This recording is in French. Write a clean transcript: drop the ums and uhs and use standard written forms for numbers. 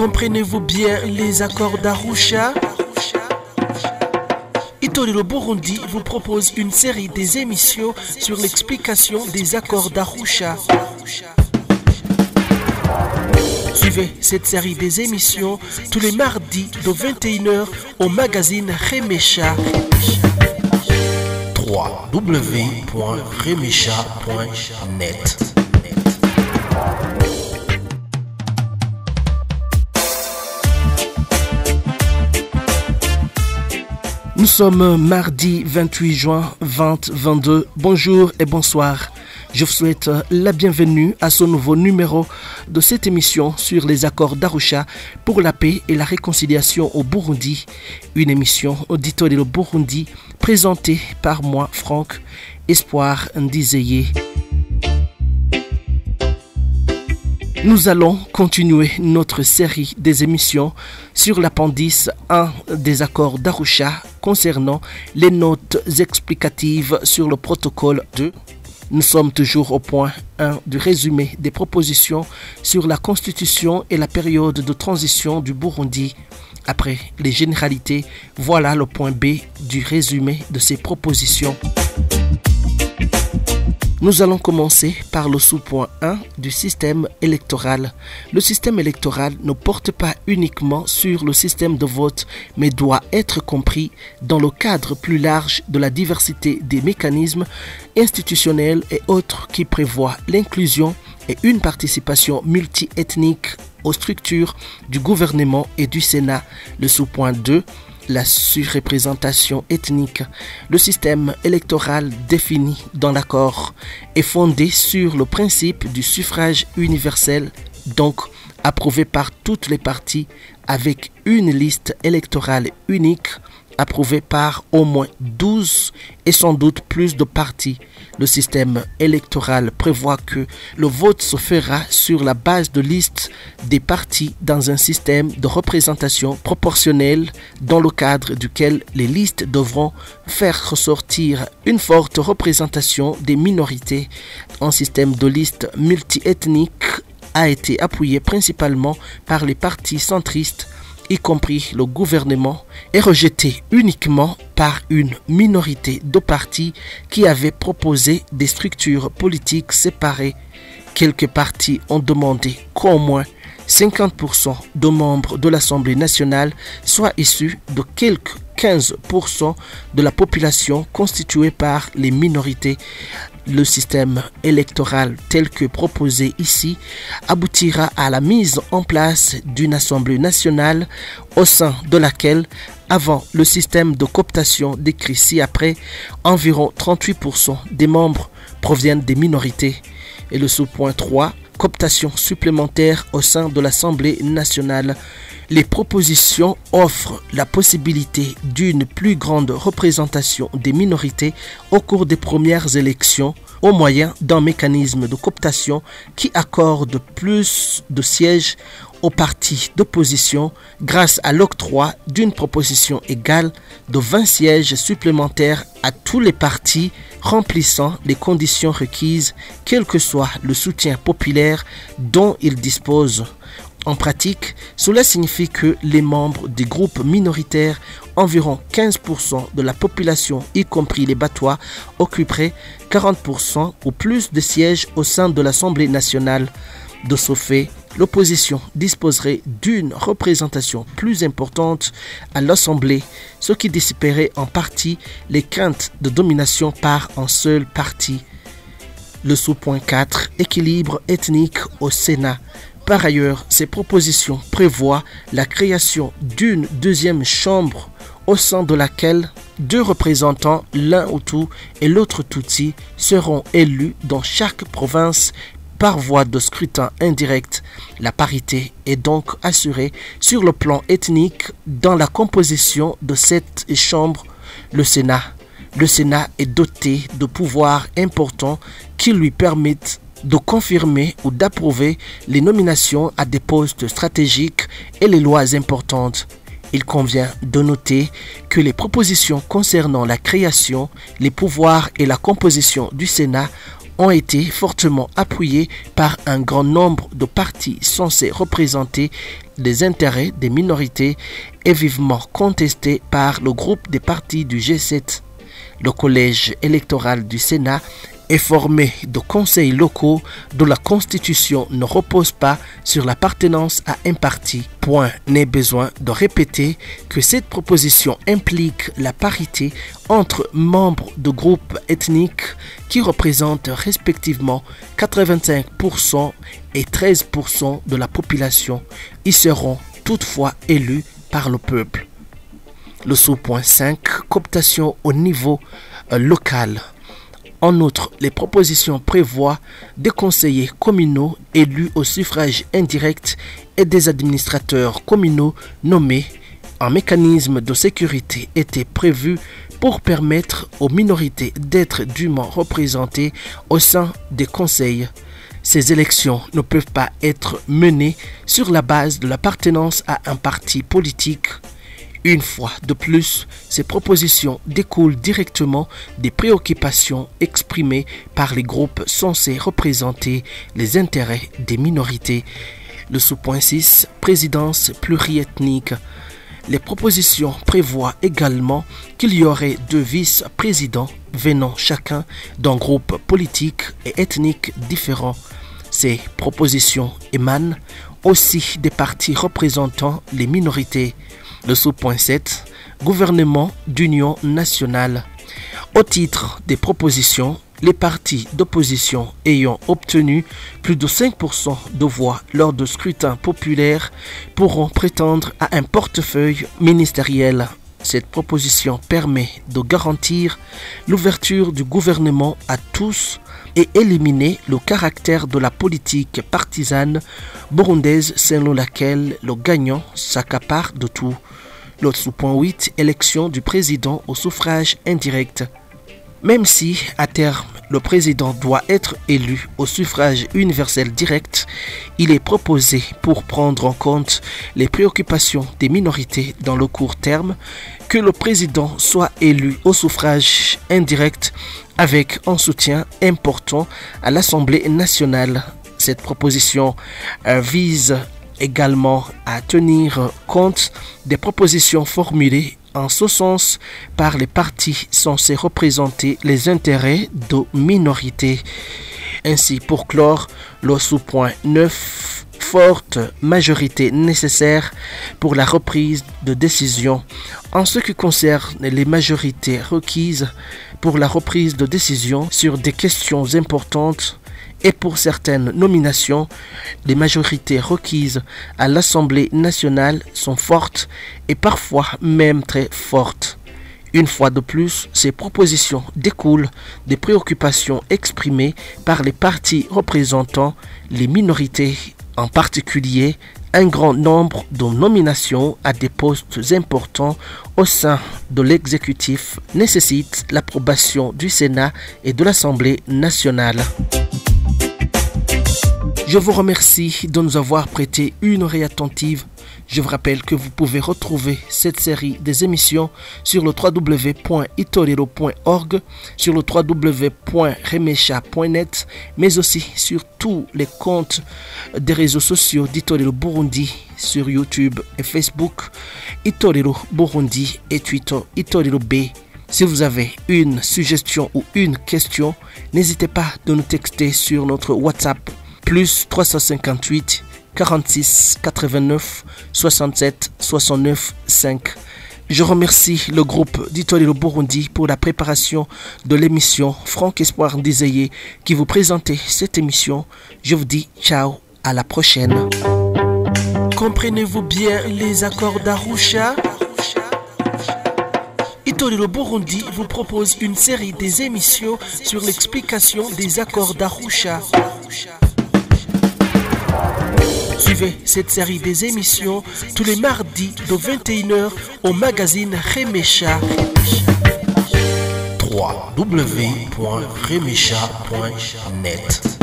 Comprenez-vous bien les accords d'Arusha? Itolilo Burundi vous propose une série des émissions sur l'explication des accords d'Arusha. Suivez cette série des émissions tous les mardis de 21h au magazine Remesha. www.remesha.net. Nous sommes mardi 28 juin 2022. Bonjour et bonsoir. Je vous souhaite la bienvenue à ce nouveau numéro de cette émission sur les accords d'Arusha pour la paix et la réconciliation au Burundi. Une émission d'Itolilo Burundi présentée par moi, Franck Espoir Ndizeye. Nous allons continuer notre série des émissions sur l'appendice 1 des accords d'Arusha concernant les notes explicatives sur le protocole 2. Nous sommes toujours au point 1 du résumé des propositions sur la constitution et la période de transition du Burundi. Après les généralités, voilà le point B du résumé de ces propositions. Nous allons commencer par le sous-point 1 du système électoral. Le système électoral ne porte pas uniquement sur le système de vote, mais doit être compris dans le cadre plus large de la diversité des mécanismes institutionnels et autres qui prévoient l'inclusion et une participation multiethnique aux structures du gouvernement et du Sénat. Le sous-point 2, la surreprésentation ethnique. Le système électoral défini dans l'accord est fondé sur le principe du suffrage universel, donc approuvé par toutes les parties avec une liste électorale unique approuvée par au moins 12 et sans doute plus de partis. Le système électoral prévoit que le vote se fera sur la base de listes des partis dans un système de représentation proportionnelle dans le cadre duquel les listes devront faire ressortir une forte représentation des minorités. Un système de listes multiethniques a été appuyé principalement par les partis centristes, y compris le gouvernement, est rejeté uniquement par une minorité de partis qui avaient proposé des structures politiques séparées. Quelques partis ont demandé qu'au moins 50% de membres de l'Assemblée nationale soient issus de quelques 15% de la population constituée par les minorités. Le système électoral tel que proposé ici aboutira à la mise en place d'une Assemblée nationale au sein de laquelle, avant le système de cooptation décrit ci-après, environ 38% des membres proviennent des minorités. Et le sous-point 3, cooptation supplémentaire au sein de l'Assemblée nationale. Les propositions offrent la possibilité d'une plus grande représentation des minorités au cours des premières élections au moyen d'un mécanisme de cooptation qui accorde plus de sièges aux partis d'opposition grâce à l'octroi d'une proposition égale de 20 sièges supplémentaires à tous les partis remplissant les conditions requises, quel que soit le soutien populaire dont ils disposent. En pratique, cela signifie que les membres des groupes minoritaires, environ 15% de la population, y compris les Batois, occuperaient 40% ou plus de sièges au sein de l'Assemblée nationale. De ce fait, l'opposition disposerait d'une représentation plus importante à l'Assemblée, ce qui dissiperait en partie les craintes de domination par un seul parti. Le sous-point 4, équilibre ethnique au Sénat. Par ailleurs, ces propositions prévoient la création d'une deuxième chambre au sein de laquelle 2 représentants, l'un Hutu et l'autre Tutsi, seront élus dans chaque province par voie de scrutin indirect. La parité est donc assurée sur le plan ethnique dans la composition de cette chambre, le Sénat. Le Sénat est doté de pouvoirs importants qui lui permettent de confirmer ou d'approuver les nominations à des postes stratégiques et les lois importantes. Il convient de noter que les propositions concernant la création, les pouvoirs et la composition du Sénat ont été fortement appuyés par un grand nombre de partis censés représenter les intérêts des minorités et vivement contestés par le groupe des partis du G7. Le collège électoral du Sénat est formé de conseils locaux dont la constitution ne repose pas sur l'appartenance à un parti. Point n'est besoin de répéter que cette proposition implique la parité entre membres de groupes ethniques qui représentent respectivement 85% et 13% de la population. Ils seront toutefois élus par le peuple. Le sous-point 5, cooptation au niveau local. En outre, les propositions prévoient des conseillers communaux élus au suffrage indirect et des administrateurs communaux nommés. Un mécanisme de sécurité était prévu pour permettre aux minorités d'être dûment représentées au sein des conseils. Ces élections ne peuvent pas être menées sur la base de l'appartenance à un parti politique. Une fois de plus, ces propositions découlent directement des préoccupations exprimées par les groupes censés représenter les intérêts des minorités. Le sous-point 6, présidence pluriethnique. Les propositions prévoient également qu'il y aurait 2 vice-présidents venant chacun d'un groupe politique et ethnique différent. Ces propositions émanent aussi des partis représentant les minorités. Le sous-point 7, gouvernement d'union nationale. Au titre des propositions, les partis d'opposition ayant obtenu plus de 5% de voix lors de scrutins populaires pourront prétendre à un portefeuille ministériel. Cette proposition permet de garantir l'ouverture du gouvernement à tous et éliminer le caractère de la politique partisane burundaise selon laquelle le gagnant s'accapare de tout. Le sous-point 8, élection du président au suffrage indirect. Même si, à terme, le président doit être élu au suffrage universel direct, il est proposé, pour prendre en compte les préoccupations des minorités dans le court terme, que le président soit élu au suffrage indirect avec un soutien important à l'Assemblée nationale. Cette proposition vise également à tenir compte des propositions formulées en ce sens par les partis censés représenter les intérêts de minorités. Ainsi, pour clore, le sous-point 9, forte majorité nécessaire pour la reprise de décision. En ce qui concerne les majorités requises pour la reprise de décision sur des questions importantes, et pour certaines nominations, les majorités requises à l'Assemblée nationale sont fortes et parfois même très fortes. Une fois de plus, ces propositions découlent des préoccupations exprimées par les partis représentant les minorités, en particulier un grand nombre de nominations à des postes importants au sein de l'exécutif nécessitent l'approbation du Sénat et de l'Assemblée nationale. Je vous remercie de nous avoir prêté une oreille attentive. Je vous rappelle que vous pouvez retrouver cette série des émissions sur le www.itorero.org, sur le www.remesha.net, mais aussi sur tous les comptes des réseaux sociaux d'Itorero Burundi, sur YouTube et Facebook, Itorero Burundi et Twitter, Itorero B. Si vous avez une suggestion ou une question, n'hésitez pas de nous texter sur notre WhatsApp. Plus 358 46 89 67 69 5. Je remercie le groupe d'Itorero Burundi pour la préparation de l'émission Franck Espoir Ndizeye qui vous présentait cette émission. Je vous dis ciao, à la prochaine. Comprenez-vous bien les accords d'Arusha? Itorero Burundi vous propose une série des émissions sur l'explication des accords d'Arusha. Suivez cette série des émissions tous les mardis de 21h au magazine Remesha. www.remesha.net